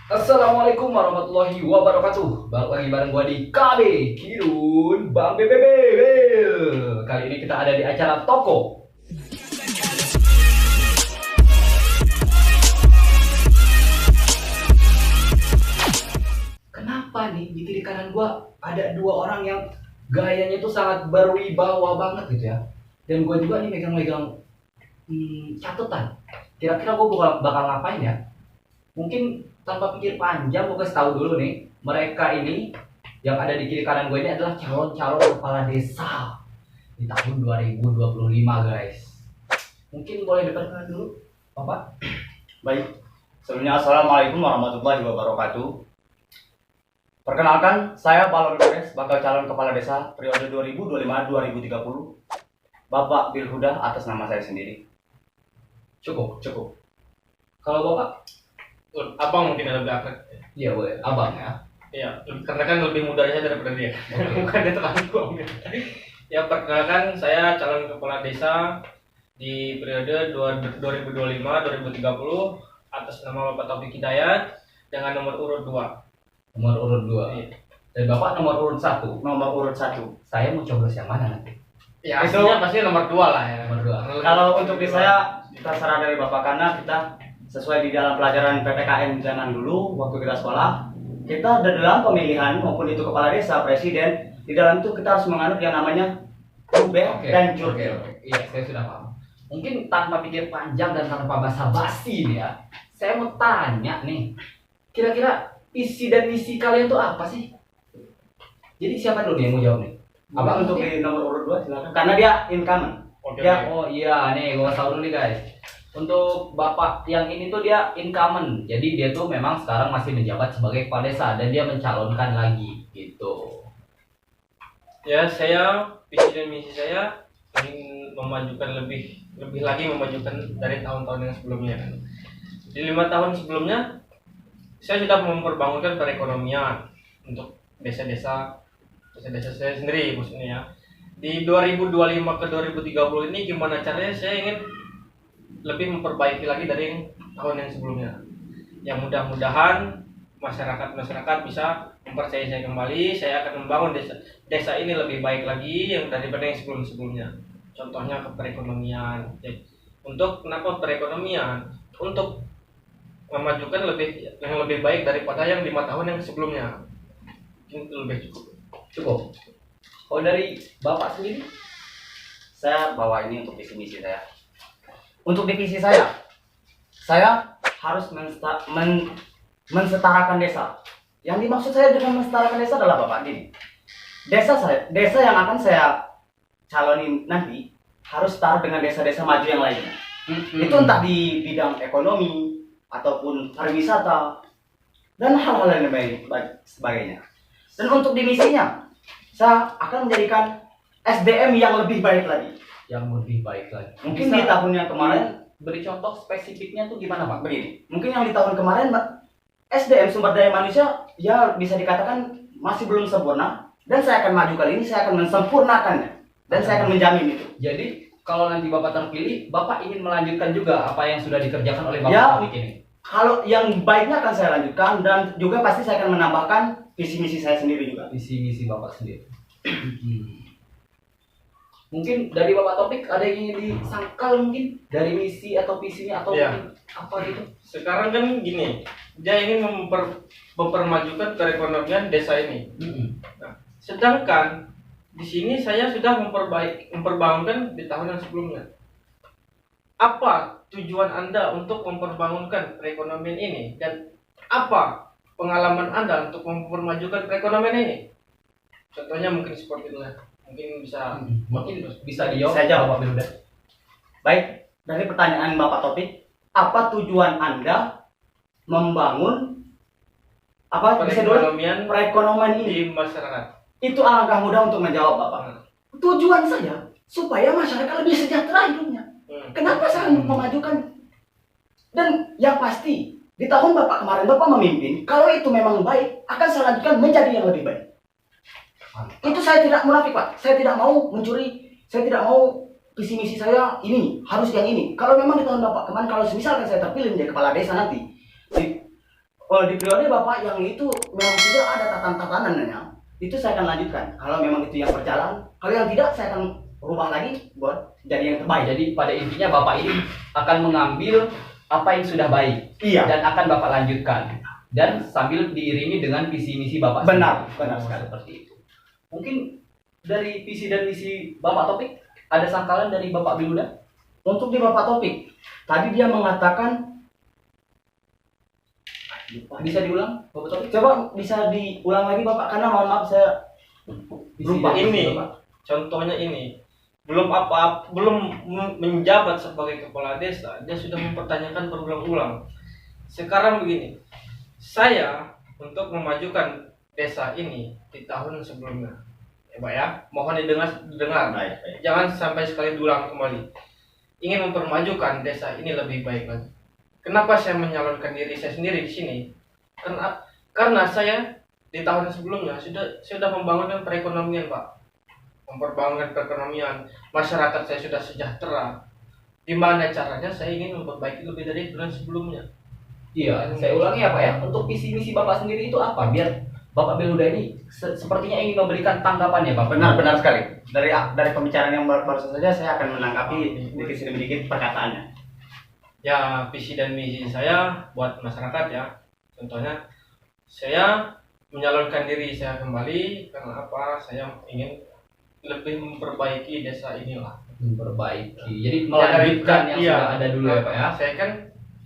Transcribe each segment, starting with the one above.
Assalamualaikum warahmatullahi wabarakatuh. Balik lagi bareng gua di KB Kirun Bang BBB. Kali ini kita ada di acara toko. Kenapa nih di kiri kanan gua ada dua orang yang gayanya tuh sangat berwibawa banget gitu ya. Dan gua juga nih megang-megang catatan. Kira-kira gua bakal ngapain ya? Mungkin tanpa pikir panjang, gue kasih tahu dulu nih, mereka ini yang ada di kiri kanan gue ini adalah calon-calon kepala desa di tahun 2025 guys. Mungkin boleh diperkenalkan dulu, Bapak? Baik, sebelumnya Assalamualaikum warahmatullahi wabarakatuh. Perkenalkan, saya Balon Gores, bakal calon kepala desa periode 2025-2030. Bapak Bilhuda atas nama saya sendiri. Cukup. Cukup. Kalau Bapak? Abang mungkin lebih akrab. Iya boleh, Abang ya. Iya, karena kan lebih muda saya daripada dia. Bukan dia terlalu tua. Ya, perkenalkan saya calon kepala desa di periode 2025-2030 atas nama Bapak Taufik Hidayat dengan nomor urut 2. Nomor urut 2. Iya. Dan Bapak nomor urut 1. Nomor urut 1. Saya mau coblos yang mana nanti? Ya, aslinya pasti nomor 2 lah ya. Nomor 2. Kalau untuk di saya, terserah dari Bapak karena kita sesuai di dalam pelajaran PPKN zaman dulu waktu kita sekolah, kita dalam pemilihan maupun itu kepala desa, presiden, di dalam itu kita harus menganut yang namanya Rubek dan Jurgen. Iya, saya sudah paham. Mungkin tanpa pikir panjang dan tanpa basa-basi nih ya, saya mau tanya nih, kira-kira visi dan misi kalian tuh apa sih? Jadi siapa dulu nih yang mau jawab nih? Abang untuk di nomor urut 2 silakan. Karena dia incumbent. Oke. Ya. Oh iya, nih gua tahu dulu nih guys. Untuk Bapak yang ini tuh dia incumbent, jadi dia tuh memang sekarang masih menjabat sebagai kepala desa dan dia mencalonkan lagi gitu. Ya, saya visi dan misi saya ingin memajukan lebih lagi memajukan dari tahun-tahun yang sebelumnya. Di 5 tahun sebelumnya saya sudah memperbangunkan perekonomian untuk desa-desa saya sendiri maksudnya ya. Di 2025 ke 2030 ini gimana caranya saya ingin lebih memperbaiki lagi dari tahun yang sebelumnya. Yang mudah-mudahan masyarakat bisa mempercayai saya kembali. Saya akan membangun desa ini lebih baik lagi yang daripada yang sebelum-sebelumnya. Contohnya ke perekonomian. Jadi, untuk kenapa perekonomian? Untuk memajukan yang lebih baik daripada yang 5 tahun yang sebelumnya. Mungkin itu lebih cukup. Cukup. Kalau dari Bapak sendiri? Saya bawa ini untuk visi misi saya. Untuk divisi saya harus mensetarakan desa. Yang dimaksud saya dengan mensetarakan desa adalah Bapak gini. Desa yang akan saya calonin nanti harus setara dengan desa-desa maju yang lainnya. Itu entah di bidang ekonomi ataupun pariwisata dan hal-hal yang sebagainya. Dan untuk dimisinya, saya akan menjadikan SDM yang lebih baik lagi. Yang lebih baik lagi. Mungkin di tahun yang kemarin beri contoh spesifiknya tuh gimana Pak? begini. Mungkin yang di tahun kemarin SDM sumber daya manusia ya bisa dikatakan masih belum sempurna dan saya akan maju kali ini, saya akan mensempurnakannya dan saya akan menjamin itu. Jadi kalau nanti Bapak terpilih, Bapak ingin melanjutkan juga apa yang sudah dikerjakan oleh Bapak Ya. Taufik ini? Kalau yang baiknya akan saya lanjutkan dan juga pasti saya akan menambahkan visi misi saya sendiri juga. Visi misi Bapak sendiri. Mungkin dari Bapak Taufik ada yang ingin disangkal mungkin dari misi atau visinya atau Ya. mungkin apa gitu? Sekarang kan gini, dia ingin mempermajukan perekonomian desa ini. Nah, sedangkan di sini saya sudah memperbangunkan di tahun yang sebelumnya. Apa tujuan Anda untuk memperbangunkan perekonomian ini dan apa pengalaman Anda untuk mempermajukan perekonomian ini? Contohnya mungkin seperti itu lah. Mungkin bisa dijawab. Saya jawab. Bapak Bilhuda. Baik, dari pertanyaan Bapak Topik, apa tujuan Anda membangun perekonomian ini di masyarakat? Itu alangkah mudah untuk menjawab Bapak. Tujuan saya supaya masyarakat lebih sejahtera hidupnya. Kenapa saya memajukan? Dan yang pasti di tahun Bapak kemarin Bapak memimpin, kalau itu memang baik, akan saya lanjutkan menjadi yang lebih baik. Itu saya tidak munafik Pak. Saya tidak mau mencuri. Saya tidak mau visi misi saya ini harus yang ini. Kalau memang di tahun Bapak kemarin, kalau misalkan saya terpilih menjadi kepala desa nanti, Oh, di periode Bapak yang itu memang sudah ada tatanan-tatanannya. Itu saya akan lanjutkan. Kalau memang itu yang berjalan, kalau yang tidak saya akan rubah lagi buat jadi yang terbaik. Jadi pada intinya Bapak ini akan mengambil apa yang sudah baik Iya. dan akan Bapak lanjutkan dan sambil diiringi dengan visi misi Bapak Benar, sendiri. benar sekali. Seperti itu. Mungkin dari visi dan misi Bapak Topik ada sangkalan dari Bapak Biluda? Untuk di Bapak Topik, tadi dia mengatakan, Bisa diulang Bapak Topik? coba bisa diulang lagi Bapak, karena mohon maaf saya Visi lupa. dan misi Ini. Bapak. Contohnya ini, belum menjabat sebagai kepala desa, dia sudah mempertanyakan berulang-ulang. Sekarang begini, saya untuk memajukan desa ini di tahun sebelumnya, ya Pak ya, mohon didengar. Baik, baik. Jangan sampai sekali diulang kembali. Ingin mempermajukan desa ini lebih baik lagi. Kenapa saya menyalurkan diri saya sendiri di sini? Karena saya di tahun sebelumnya sudah membangunkan perekonomian, Pak. Memperbangunkan perekonomian, masyarakat saya sudah sejahtera. Gimana caranya saya ingin memperbaiki lebih dari bulan sebelumnya. Iya, saya ulangi ya Pak ya. Untuk visi misi Bapak sendiri itu apa? Biar Bapak Beluda ini sepertinya ingin memberikan tanggapan ya Pak. Benar sekali. Dari pembicaraan yang barusan saja saya akan menanggapi sedikit demi sedikit perkataannya. Ya, visi dan misi saya buat masyarakat ya. Contohnya, saya menyalurkan diri saya kembali karena apa? Saya ingin lebih memperbaiki desa inilah. Memperbaiki. Jadi melanjutkan yang Iya. sudah ada dulu ya Pak ya. Saya kan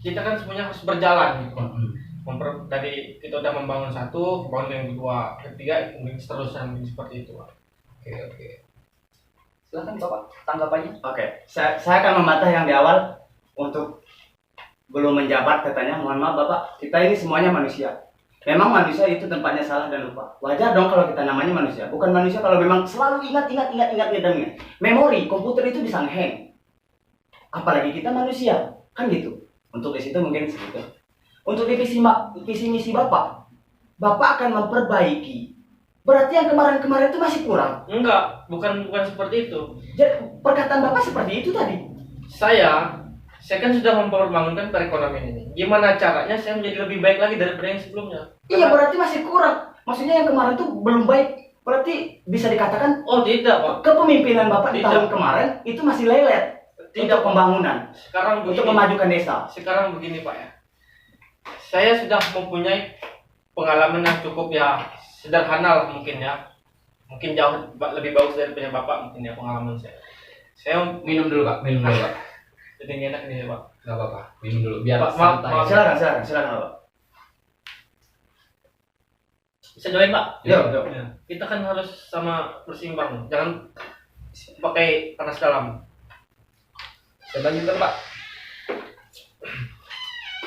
kita kan semuanya harus berjalan gitu. Hmm. Dari kita udah membangun satu, bangun yang kedua, ketiga, mungkin seterusnya mungkin seperti itu, Pak. Oke. Silakan Bapak tanggapannya. Oke, saya akan membantah yang di awal untuk belum menjabat katanya. Mohon maaf Bapak, kita ini semuanya manusia. Memang manusia itu tempatnya salah dan lupa. Wajar dong kalau kita namanya manusia. Bukan manusia kalau memang selalu ingat. Memori komputer itu bisa nge-hang. Apalagi kita manusia, kan gitu. Untuk di situ mungkin segitu. Untuk di visi misi Bapak akan memperbaiki. Berarti yang kemarin-kemarin itu masih kurang. Enggak, bukan seperti itu. Jadi perkataan Bapak seperti itu tadi. Saya kan sudah memperbangunkan perekonomian ini. Gimana caranya saya menjadi lebih baik lagi daripada yang sebelumnya? Iya, berarti masih kurang. Maksudnya yang kemarin itu belum baik. Berarti bisa dikatakan Oh tidak, Pak. kepemimpinan Bapak di Tidak. tahun kemarin itu masih lelet. Tidak, Untuk pembangunan, Sekarang untuk begini. memajukan desa. Sekarang begini, Pak ya. Saya sudah mempunyai pengalaman yang cukup ya sederhana lah mungkin ya. Mungkin jauh lebih bagus daripada Bapak mungkin ya pengalaman saya. Saya Minum dulu Pak. jadi nggak enak nih ya, Pak. Gak apa-apa. Minum dulu biar Pak, maaf. santai. Silakan Bapak. Bisa join, Pak? Yuk. Ya. Kita kan harus sama berseimbang. Jangan pakai panas dalam. Saya lanjutkan Pak.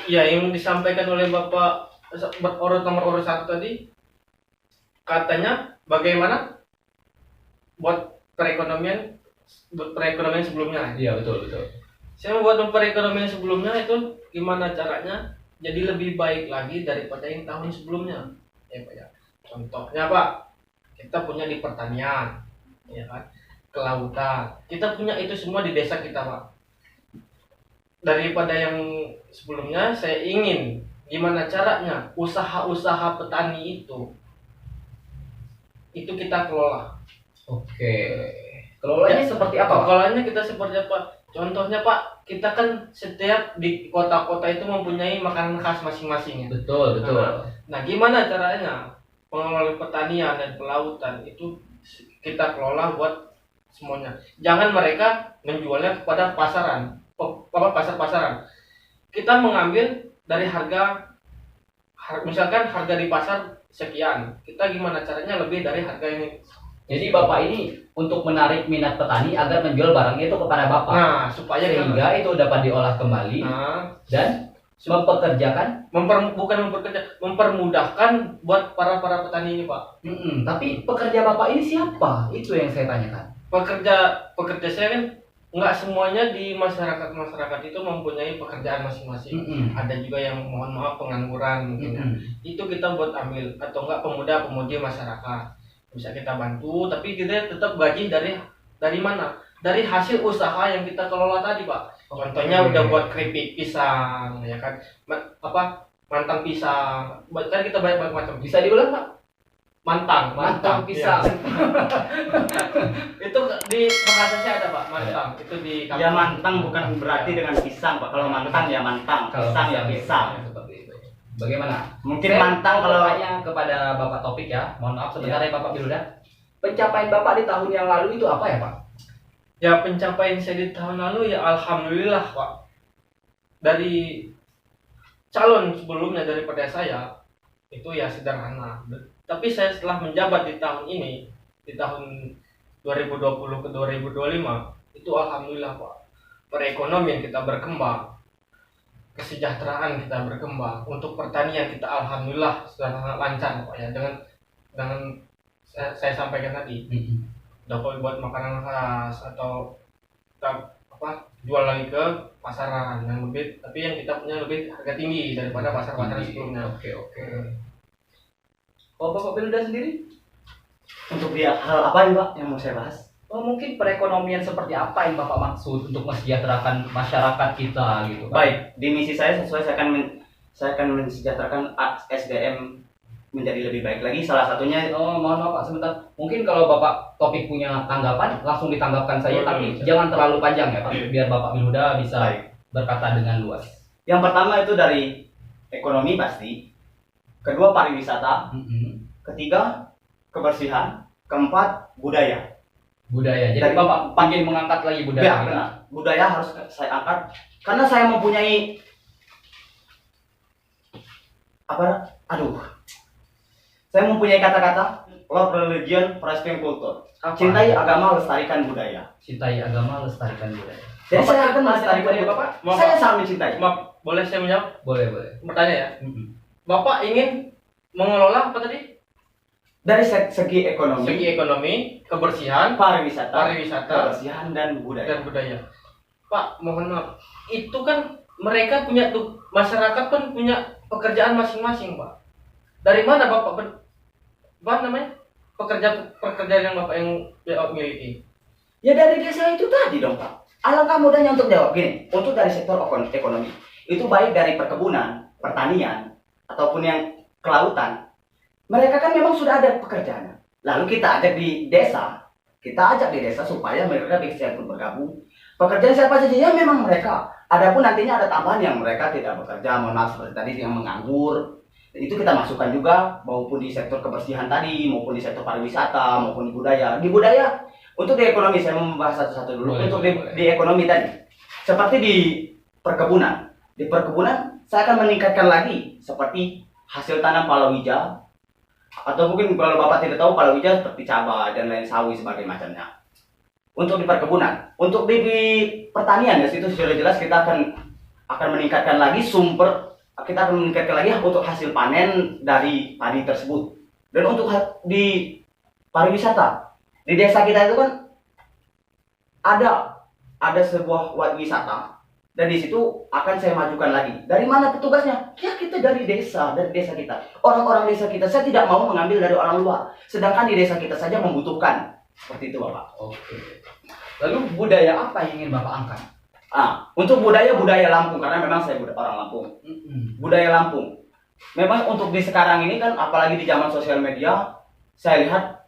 Ya, yang disampaikan oleh Bapak nomor urut 1 tadi, katanya bagaimana buat perekonomian sebelumnya. Iya betul. Saya membuat perekonomian sebelumnya itu gimana caranya jadi lebih baik lagi daripada yang tahun sebelumnya. Ya Pak ya. Contohnya Pak, kita punya di pertanian, ya kan, kelautan. Kita punya itu semua di desa kita Pak. Daripada yang sebelumnya, saya ingin gimana caranya usaha-usaha petani itu kita kelola. Oke. Kelolanya seperti apa Pak? Kelolanya kita seperti apa? Contohnya Pak, kita kan setiap di kota-kota itu mempunyai makanan khas masing-masing. Betul. Nah, gimana caranya pengelola pertanian dan kelautan itu kita kelola buat semuanya. Jangan mereka menjualnya kepada pasar-pasaran. Kita mengambil dari misalkan harga di pasar sekian. Kita gimana caranya lebih dari harga ini. Jadi Bapak ini untuk menarik minat petani agar menjual barangnya itu kepada Bapak. Nah, supaya Sehingga itu dapat diolah kembali dan mempekerjakan mempermudahkan buat para petani ini Pak. Tapi pekerja Bapak ini siapa? Itu yang saya tanyakan. Pekerja saya kan nggak semuanya di masyarakat itu mempunyai pekerjaan masing-masing. Ada juga yang mohon maaf pengangguran mungkin. Itu kita buat ambil atau enggak pemuda-pemudi masyarakat. Bisa kita bantu, tapi kita tetap gaji dari mana? Dari hasil usaha yang kita kelola tadi, Pak. Contohnya udah buat keripik pisang, ya kan? mantang pisang. Kan kita banyak macam. Bisa diulang Pak? Mantang pisang. iya. Itu di bahasa saya ada Pak, mantang. Itu di Ya mantang bukan berarti dengan pisang Pak. Kalau mantang ya mantang, pisang ya pisang. Seperti itu. Bagaimana? Mungkin Saya mantang mau kalau tanya kepada Bapak Topik ya. Mohon maaf sebentar ya Bapak Biluda. Pencapaian Bapak di tahun yang lalu itu apa ya Pak? Ya pencapaian saya di tahun lalu ya alhamdulillah Pak. Dari calon sebelumnya daripada saya itu ya sederhana. Tapi saya setelah menjabat di tahun ini, di tahun 2020 ke 2025, itu alhamdulillah Pak. Perekonomian kita berkembang, kesejahteraan kita berkembang, untuk pertanian kita alhamdulillah sudah sangat lancar Pak ya. Dengan saya sampaikan tadi, dapat buat makanan khas atau kita jual lagi ke pasaran yang lebih, tapi yang kita punya lebih harga tinggi daripada pasar-pasar sebelumnya. Oke. Oh Bapak Biluda sendiri? untuk dia hal apa nih Pak yang mau saya bahas? Oh mungkin perekonomian seperti apa yang Bapak maksud untuk mensejahterakan masyarakat kita gitu Pak? Baik, di misi saya sesuai saya akan mensejahterakan SDM menjadi lebih baik lagi. Salah satunya Oh mohon maaf Pak sebentar. Mungkin kalau Bapak Topik punya tanggapan langsung ditanggapkan saja, tapi jangan terlalu panjang ya Pak, biar Bapak Biluda bisa berkata dengan luas. yang pertama itu dari ekonomi pasti, kedua pariwisata, ketiga kebersihan, keempat budaya. Budaya. Jadi Dari- Bapak panggil mengangkat lagi budaya. Ya, benar. Budaya harus saya angkat karena saya mempunyai saya mempunyai kata-kata love religion, respect culture. Apa? Cintai agama, lestarikan budaya. Cintai agama, lestarikan budaya. Jadi Bapak saya akan cinta melestarikan budaya budaya. Bapak? Maaf, Saya sangat mencintai. maaf, boleh saya menjawab Boleh. pertanyaan ya? Bapak ingin mengelola apa tadi? Dari segi ekonomi, Segi ekonomi, kebersihan, pariwisata, pariwisata, kebersihan dan budaya. dan budaya. Pak, mohon maaf, itu kan mereka punya tuh, masyarakat kan punya pekerjaan masing-masing Pak. Dari mana Bapak pekerjaan yang Bapak miliki? Ya dari desa itu tadi dong Pak. Alangkah mudahnya untuk jawab gini. Untuk dari sektor ekonomi, itu baik dari perkebunan, pertanian, ataupun yang kelautan. Mereka kan memang sudah ada pekerjaan. Lalu kita ajak di desa supaya mereka bisa ikut bergabung. Pekerjaan siapa saja ya memang mereka. Adapun nantinya ada tambahan yang mereka tidak bekerja, mohon maaf seperti tadi yang menganggur. Itu kita masukkan juga maupun di sektor kebersihan tadi, maupun di sektor pariwisata, maupun di budaya. Di budaya, untuk di ekonomi saya mau membahas satu-satu dulu. Boleh, Untuk boleh. di ekonomi tadi, seperti di perkebunan. Di perkebunan saya akan meningkatkan lagi seperti hasil tanam palawija, atau mungkin kalau Bapak tidak tahu palawija seperti cabai dan lain sawi sebagai macamnya. Untuk di perkebunan, untuk di pertanian ya situ sudah jelas kita akan meningkatkan lagi kita akan meningkatkan lagi untuk hasil panen dari padi tersebut. Dan untuk di pariwisata, di desa kita itu kan ada sebuah wisata, dan di situ akan saya majukan lagi. Dari mana petugasnya? Ya kita dari desa kita. Orang-orang desa kita, saya tidak mau mengambil dari orang luar. Sedangkan di desa kita saja membutuhkan. Seperti itu Bapak. Oke. Lalu budaya apa yang ingin Bapak angkat? Untuk budaya Lampung, karena memang saya orang Lampung. Budaya Lampung. Memang untuk di sekarang ini kan, apalagi di zaman sosial media, saya lihat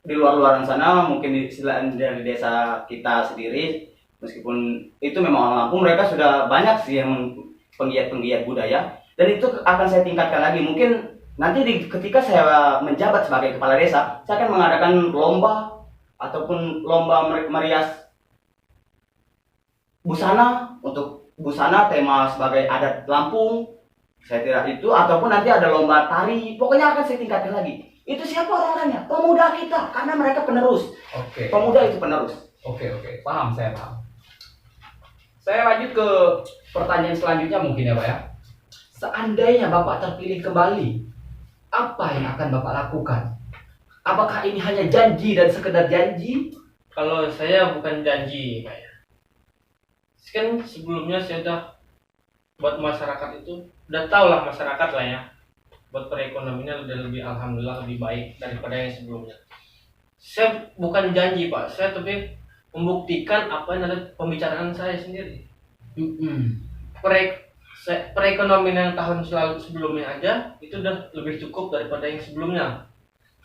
di luar-luaran sana, mungkin selain dari desa kita sendiri, meskipun itu memang orang Lampung, mereka sudah banyak sih yang penggiat-penggiat budaya, dan itu akan saya tingkatkan lagi. Mungkin nanti ketika saya menjabat sebagai kepala desa, saya akan mengadakan lomba ataupun lomba merias busana, untuk busana tema sebagai adat Lampung. Saya tidak itu, ataupun nanti ada lomba tari. Pokoknya akan saya tingkatkan lagi. Itu siapa orang-orangnya? Pemuda kita, karena mereka penerus. Oke. Pemuda itu penerus. Oke. Paham. Saya lanjut ke pertanyaan selanjutnya mungkin ya Pak ya. Seandainya Bapak terpilih kembali, apa yang akan Bapak lakukan? Apakah ini hanya janji dan sekedar janji? Kalau saya bukan janji Pak ya. Kan sebelumnya saya udah buat masyarakat itu, udah tau lah masyarakat lah ya, buat perekonomiannya udah lebih alhamdulillah lebih baik daripada yang sebelumnya. Saya bukan janji Pak, saya tapi membuktikan apa yang ada pembicaraan saya sendiri. perekonomian yang tahun sebelumnya aja itu udah lebih cukup daripada yang sebelumnya.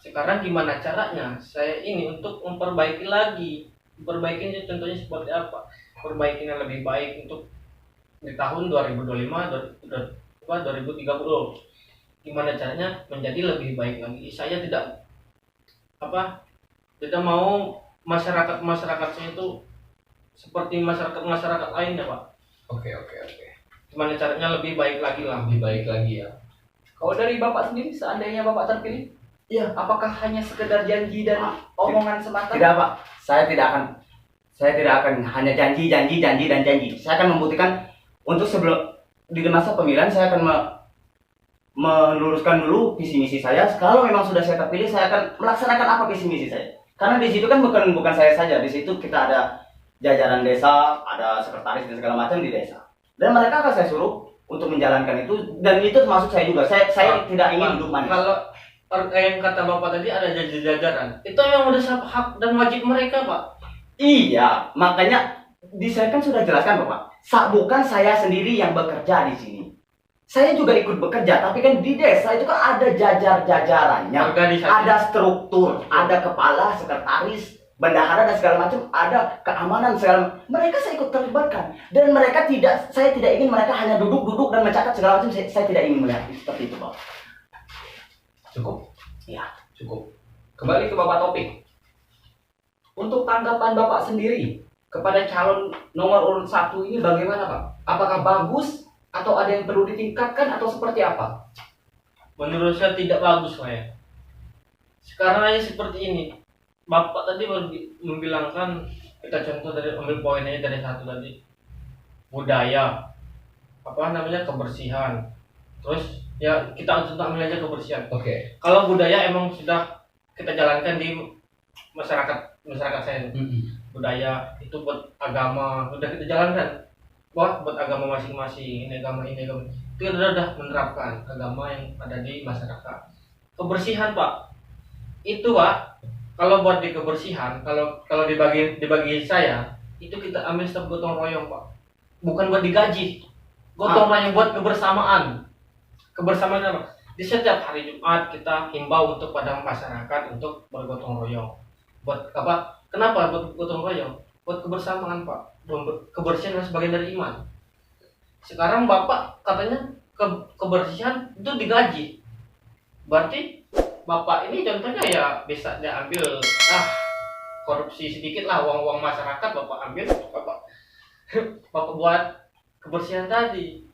Sekarang gimana caranya saya ini untuk memperbaiki lagi? Perbaikinya contohnya seperti apa? Perbaikinya lebih baik untuk di tahun 2025 2030. Gimana caranya menjadi lebih baik lagi? Saya tidak mau masyarakat saya itu seperti masyarakat lainnya, Pak. Oke. Gimana caranya lebih baik lagi lah. Lebih baik lagi ya. Kalau dari Bapak sendiri, seandainya Bapak terpilih, Iya. apakah hanya sekedar janji dan omongan semata? Tidak, Pak. Saya tidak akan hanya janji. Saya akan membuktikan untuk sebelum di masa pemilihan saya akan meluruskan dulu visi misi saya. Kalau memang sudah saya terpilih, saya akan melaksanakan apa visi misi saya. Karena di situ kan bukan saya saja. Di situ kita ada jajaran desa, ada sekretaris dan segala macam di desa. Dan mereka akan saya suruh untuk menjalankan itu, dan itu termasuk saya juga. Saya tidak ingin duduk manis. Kalau yang kata Bapak tadi ada jajaran, itu memang udah hak dan wajib mereka, Pak. Iya, makanya saya kan sudah jelaskan, Bapak. Bukan saya sendiri yang bekerja di sini. Saya juga ikut bekerja, tapi kan di desa itu kan ada jajarannya, Organisasi. ada struktur, ada kepala, sekretaris, bendahara dan segala macam, ada keamanan segala macam. Mereka saya ikut terlibatkan, dan saya tidak ingin mereka hanya duduk dan mencatat segala macam. Saya tidak ingin melihat seperti itu, Pak. Cukup? Ya. Cukup. Kembali ke Bapak Topik. Untuk tanggapan Bapak sendiri kepada calon nomor urut 1 ini bagaimana, Pak? Apakah bagus atau ada yang perlu ditingkatkan atau seperti apa? Menurut saya tidak bagus, Pak ya. Sekarang aja seperti ini. Bapak tadi membilangkan, kita contoh dari ambil poin aja dari satu tadi, budaya, kebersihan. Terus ya kita contoh ambil aja kebersihan. Oke. Kalau budaya emang sudah kita jalankan di masyarakat saya. Budaya itu buat agama udah kita jalankan. Buat agama masing-masing, ini agama. Itu udah menerapkan agama yang ada di masyarakat. Kebersihan, Pak. Itu, Pak, kalau buat di kebersihan, kalau dibagi saya, itu kita ambil setiap gotong royong, Pak. Bukan buat digaji. Gotong royong buat kebersamaan. Kebersamaan apa? Di setiap hari Jumat kita himbau untuk pada masyarakat untuk bergotong royong. Buat apa? Kenapa buat gotong royong? Buat kebersamaan, Pak. Kebersihan adalah sebagian dari iman. Sekarang Bapak katanya kebersihan itu digaji. Berarti Bapak ini contohnya ya bisa diambil korupsi sedikit lah, uang masyarakat Bapak ambil, Bapak buat kebersihan tadi.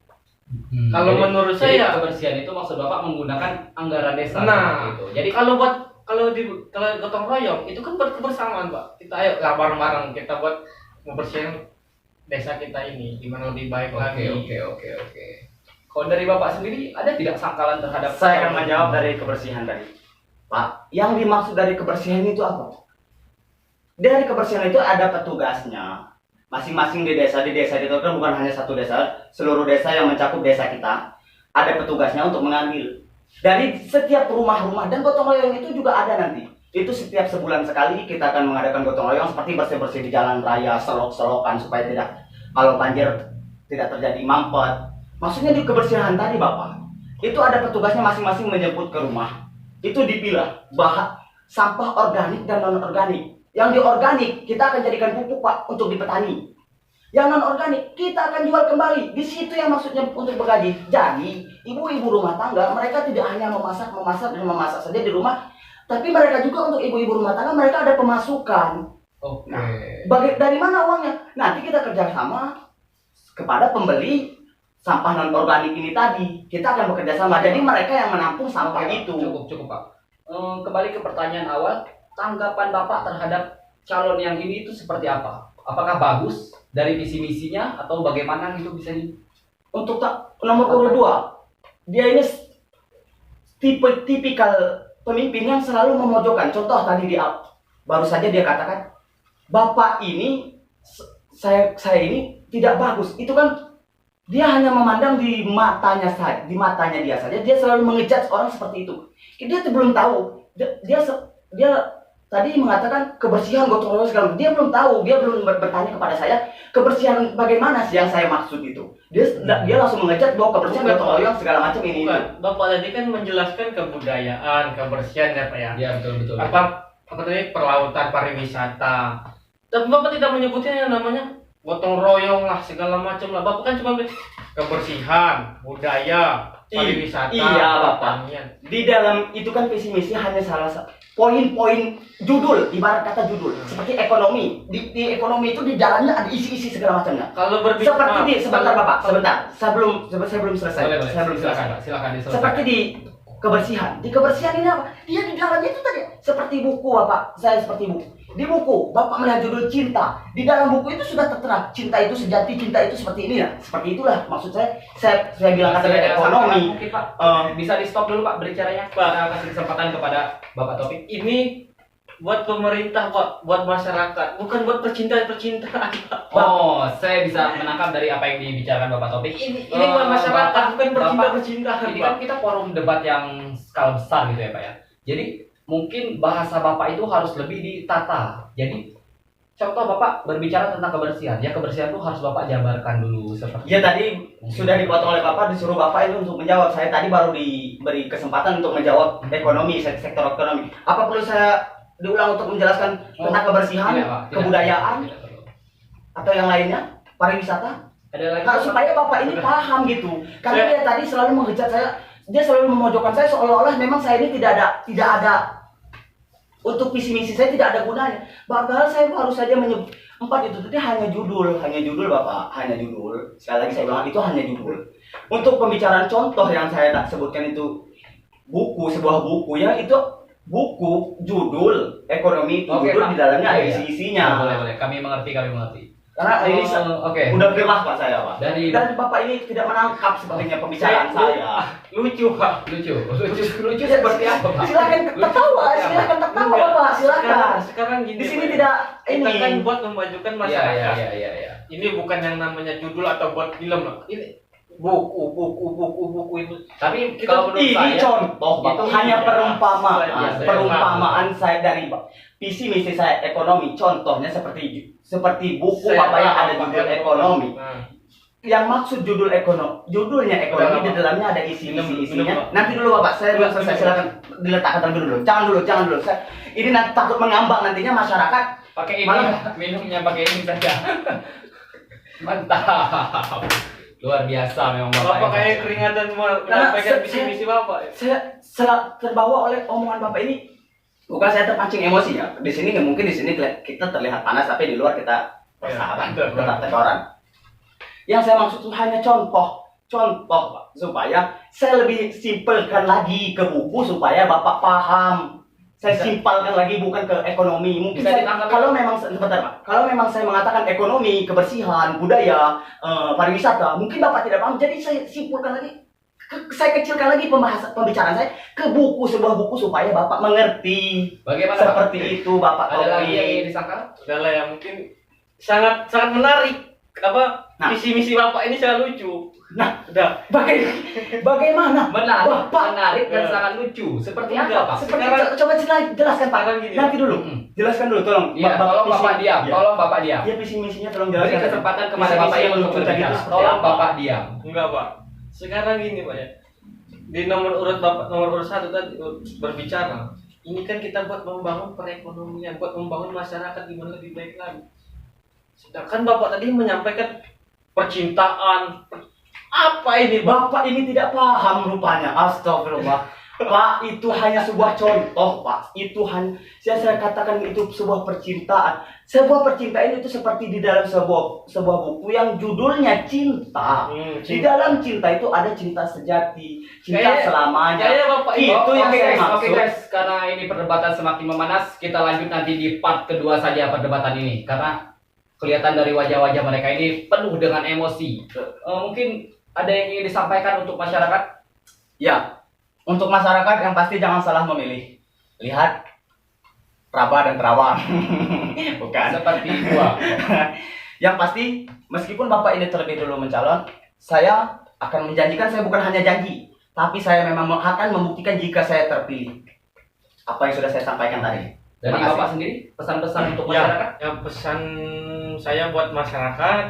Kalau menurut saya kebersihan itu maksud Bapak menggunakan anggaran desa. Nah, gitu. jadi kalau gotong royong itu kan buat kebersamaan, Pak. Kita ayo lah bareng-bareng kita buat membersihkan desa kita ini gimana lebih baik lagi. Oke. Kalau dari Bapak sendiri ada tidak sangkalan terhadap? Saya akan menjawab dari kebersihan tadi, Pak. Yang dimaksud dari kebersihan itu apa? Dari kebersihan itu ada petugasnya. Masing-masing di desa itu kan bukan hanya satu desa, seluruh desa yang mencakup desa kita ada petugasnya untuk mengambil dari setiap rumah-rumah, dan gotong royong itu juga ada nanti. Itu setiap sebulan sekali kita akan mengadakan gotong royong seperti bersih-bersih di jalan raya, selok-selokan supaya kalau banjir tidak terjadi mampet. Maksudnya di kebersihan tadi, Bapak, itu ada petugasnya masing-masing menjemput ke rumah. Itu dipilah sampah organik dan non organik. Yang di organik kita akan jadikan pupuk, Pak, untuk di petani. Yang non organik kita akan jual kembali. Di situ yang maksudnya untuk bergaji. Jadi ibu-ibu rumah tangga mereka tidak hanya memasak saja di rumah, tapi mereka juga untuk ibu-ibu rumah tangga mereka ada pemasukan. Oke. Nah, dari mana uangnya? Nanti kita kerjasama kepada pembeli sampah non organik ini tadi. Kita akan bekerja sama. Jadi mereka yang menampung sampah itu. Cukup, Pak. Kembali ke pertanyaan awal, tanggapan Bapak terhadap calon yang ini itu seperti apa? Apakah bagus dari visi misinya atau bagaimana gitu bisa di? Untuk nomor urut 2, dia ini tipikal pemimpin yang selalu memojokkan. Contoh tadi baru saja dia katakan, Bapak ini saya ini tidak bagus. Itu kan dia hanya memandang di matanya dia saja. Dia selalu mengejudge orang seperti itu. Dia belum tahu. Dia tadi mengatakan kebersihan gotong royong segala macam. Dia belum tahu, dia belum bertanya kepada saya kebersihan bagaimana sih yang saya maksud itu. Dia langsung mengejat bahwa kebersihan Bukan, gotong royong segala macam ini itu. Bukan. Bapak tadi kan menjelaskan kebudayaan, kebersihan ya Pak ya. Ya betul. Apa tadi perlautan, pariwisata. Tapi Bapak tidak menyebutnya yang namanya gotong royong lah segala macam lah. Bapak kan cuma bilang kebersihan, budaya, pariwisata, Iya, Bapak. pertanian. Di dalam itu kan visi misi hanya salah satu poin-poin judul, ibarat kata judul. Seperti ekonomi. Di ekonomi itu di dalamnya ada isi-isi segala macamnya. Kalau berbicara Seperti di sebentar Bapak, sebentar. Saya belum selesai. Boleh. Saya belum selesai. Silakan diselesaikan. Seperti di kebersihan. Di kebersihan ini apa? Dia di dalamnya itu tadi seperti buku Bapak. Saya seperti buku. Di buku Bapak melihat judul cinta. Di dalam buku itu sudah tertera cinta itu sejati, cinta itu seperti ini ya. Seperti itulah maksud saya. Saya bilang kata ekonomi. Mungkin Pak, bisa di stop dulu Pak berbicaranya. Pak. Kita kasih kesempatan kepada Bapak Taufik. ini buat pemerintah Pak, buat masyarakat, bukan buat percintaan Pak. Oh, saya bisa menangkap dari apa yang dibicarakan Bapak Taufik. Ini buat masyarakat, Bapak- bukan Bapak- percintaan. Ini kan kita forum debat yang skala besar gitu ya Pak ya. Jadi mungkin bahasa Bapak itu harus lebih ditata. Jadi contoh Bapak berbicara tentang kebersihan. Ya kebersihan itu harus Bapak jabarkan dulu seperti. Ya tadi sudah dipotong oleh Bapak, disuruh Bapak itu untuk menjawab. Saya tadi baru diberi kesempatan untuk menjawab ekonomi, sektor ekonomi. Apa perlu saya diulang untuk menjelaskan tentang kebersihan, Tidak, Pak. Tidak. kebudayaan, Tidak perlu. atau yang lainnya, pariwisata? Ada lagi Nah, supaya Bapak ini paham gitu. Karena dia tadi selalu menghujat saya, dia selalu memojokkan saya seolah-olah memang saya ini tidak ada untuk visi misi saya tidak ada gunanya. Padahal saya baru saja menyebut 4 itu tadi hanya judul Bapak, hanya judul. Sekali lagi saya bilang itu hanya judul. Untuk pembicaraan contoh yang saya tak sebutkan itu sebuah buku ya, itu buku judul ekonomi itu Oke, judul Pak. di dalamnya ada Iya. isi-isinya. Boleh. Kami mengerti. Karena ini Oke. udah gerah Pak saya Pak. Dari Dan Bapak ini tidak menangkap sepertinya pembicaraan saya. Lucu Pak. lucu seperti apa Pak? Silakan tertawa, silakan tertawa Bapak, silakan. Sekarang gini. Di sini Pak. tidak kita kan ini. buat memajukan Iya. masyarakat. Ini bukan yang namanya judul atau buat film loh. Ini buku itu. Tapi Kita- kalau menurut Ini saya contoh Bapak, itu hanya iya. perumpamaan. Iya, Perumpamaan saya dari visi misi saya ekonomi. Contohnya seperti buku Saya Bapak yang paham, ada Pak, judul yang ekonomi. Nah, Yang maksud judulnya ekonomi Udah, di Pak. dalamnya ada isinya. Minum, Pak. Nanti dulu Bapak, saya belum selesai. Silakan diletakkan terlebih dulu. Jangan dulu. Ini nanti takut mengambang nantinya masyarakat. pakai ini Malah- minumnya pakai ini saja. Mantap. Luar biasa memang Bapak yang kayak baca. keringatan Karena menyampaikan saya- visi misi Bapak. Saya terbawa oleh omongan Bapak ini. Bukan saya terpancing emosi ya. Di sini mungkin kita terlihat panas, tapi di luar kita bersahabat, betul. tetap tekoran. Yang saya maksud itu hanya contoh Pak, supaya saya lebih simpelkan lagi ke buku supaya Bapak paham. Saya Bisa. simpelkan lagi bukan ke ekonomi. Mungkin Bisa saya, ditangkap. kalau memang sebentar Pak, kalau memang saya mengatakan ekonomi, kebersihan, budaya, pariwisata, mungkin Bapak tidak paham. Jadi saya simpulkan lagi. Saya kecilkan lagi pembicaraan saya ke sebuah buku supaya Bapak mengerti. Bagaimana Pak? Seperti itu Bapak Ada lagi yang Taufik. ingin disangka? Udah lah ya, mungkin sangat menarik. Nah. Visi misi Bapak ini sangat lucu. Nah, Udah. bagaimana? Menarik, Bapak. menarik dan Ya. sangat lucu. Seperti Enggak, apa Pak? Seperti Sekarang- coba jelaskan Pak. Sekarang gini. Nanti dulu. Mm-mm. Jelaskan dulu tolong. Iya, tolong Bapak diam. Ya. Tolong Bapak diam. Ya visi misinya tolong Beri jelaskan. kesempatan kepada Visi-misi Bapak yang yang untuk lucu tadi berbicara. itu seperti Tolong apa? Bapak diam. Enggak Pak. Sekarang gini Pak ya. Di nomor urut Bapak nomor urut 1 tadi berbicara. Ini kan kita buat membangun perekonomian, buat membangun masyarakat gimana lebih baik lagi. Sedangkan Bapak tadi menyampaikan percintaan. Apa ini Pak? Bapak ini tidak paham rupanya. Astagfirullah. Pak, itu hanya sebuah contoh, Pak. Itu hanya saya katakan itu sebuah percintaan. Sebuah percintaan itu seperti di dalam sebuah buku yang judulnya cinta. Di dalam cinta itu ada cinta sejati, cinta Kayak- selamanya. Kayaknya Bapak ini Itu yang Oke saya guys, maksud. oke guys, karena ini perdebatan semakin memanas, kita lanjut nanti di part kedua saja perdebatan ini. Karena kelihatan dari wajah-wajah mereka ini penuh dengan emosi. Mungkin ada yang ingin disampaikan untuk masyarakat? Ya, untuk masyarakat yang pasti jangan salah memilih. Lihat Raba dan Terawang. Bukan. Seperti gua. Yang pasti, meskipun Bapak ini terlebih dulu mencalon, saya akan menjanjikan, saya bukan hanya janji, tapi saya memang akan membuktikan jika saya terpilih. Apa yang sudah saya sampaikan tadi. Dari Terima kasih. Bapak sendiri, pesan-pesan untuk Ya, masyarakat? yang pesan saya buat masyarakat,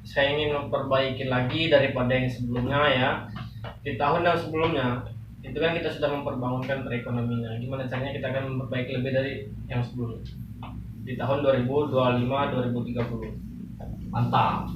saya ingin memperbaiki lagi daripada yang sebelumnya ya. Di tahun yang sebelumnya, itu kan kita sudah memperbangunkan perekonomian. Gimana caranya kita akan memperbaiki lebih dari yang sebelumnya. Di tahun 2025-2030. Mantap.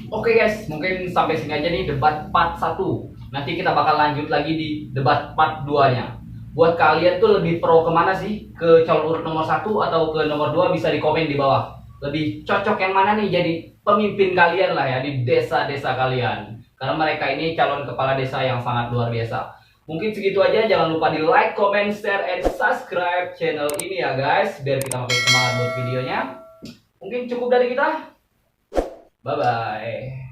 Oke guys, mungkin sampai sini aja nih debat part 1. Nanti kita bakal lanjut lagi di debat part 2-nya. Buat kalian tuh lebih pro kemana sih? Ke calon urut nomor 1 atau ke nomor 2 bisa di komen di bawah. Lebih cocok yang mana nih jadi pemimpin kalian lah ya di desa-desa kalian. Karena mereka ini calon kepala desa yang sangat luar biasa. Mungkin segitu aja, jangan lupa di like, comment, share, and subscribe channel ini ya guys. Biar kita makin semangat buat videonya. Mungkin cukup dari kita. Bye-bye.